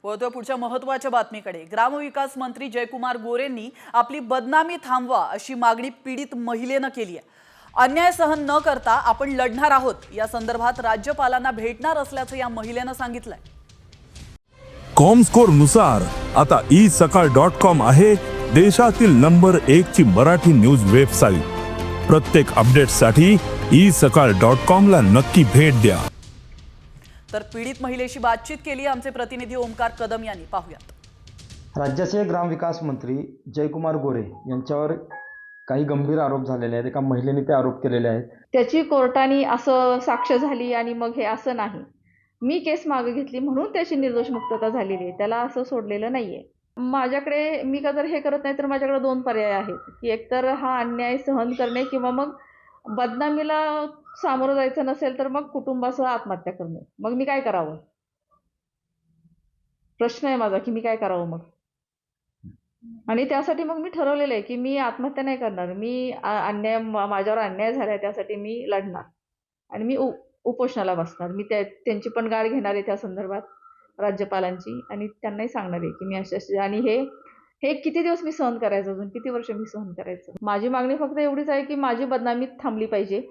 वळतोय पुढच्या महत्त्वाच्या बातमीकडे। ग्रामविकास मंत्री जयकुमार गोरेंनी आपली बदनामी थांबवा अशी मागणी पीडित महिलेने केली आहे। अन्याय सहन न करता आपण लढणार आहोत या संदर्भात राज्यपालांना भेटणार असल्याचं या महिलेने सांगितलंय। कॉमस्कोर नुसार आता isakal.com आहे देशातील नंबर 1 ची मराठी न्यूज वेबसाईट। प्रत्येक अपडेटसाठी isakal.com ला नक्की भेट द्या। तर पीडित महिलेशी बातचीत केली आमचे प्रतिनिधी ओमकार कदम यांनी, पाहूयात। राज्याचे ग्रामविकास मंत्री जयकुमार गोरे यांच्यावर काही गंभीर आरोप झालेले आहेत। एका महिलेने ते आरोप केलेले आहेत। त्याची कोर्टाने असं साक्ष झाली आणि मग हे असं नाही, मी केस मागे घेतली म्हणून त्याची निर्दोष मुक्तता झालेली आहे, त्याला असं सोडलेलं नाहीये। माझ्याकडे मी का जर हे करत नाही तर माझ्याकडे दोन पर्याय आहेत की एकतर हा अन्याय सहन करणे किंवा मग बदनामीला सामोरं जायचं नसेल तर मग कुटुंबासह आत्महत्या करणे। मग मी काय करावं, प्रश्न आहे माझा की मी काय करावं मग। आणि त्यासाठी मग मी ठरवलेलं आहे की मी आत्महत्या नाही करणार, मी माझ्यावर अन्याय झालाय त्यासाठी मी लढणार आणि मी उपोषणाला बसणार। मी त्यांची पण गाठ घेणार आहे त्या संदर्भात राज्यपालांची आणि त्यांनाही सांगणार आहे की मी अशी आणि हे किती दिवस मी सहन करायचं, अजून किती वर्ष मी सहन करायचं। माझी मागणी फक्त एवढीच आहे की माझी बदनामी थांबली पाहिजे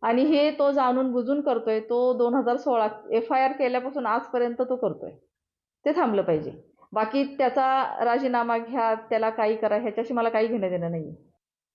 आणि हे तो जाणून बुजून करतोय, तो 2016 FIR केल्यापासून आजपर्यंत तो करतोय, ते थांबलं पाहिजे। बाकी त्याचा राजीनामा घ्या, त्याला काही करा, ह्याच्याशी मला काही घेणं देणं नाही।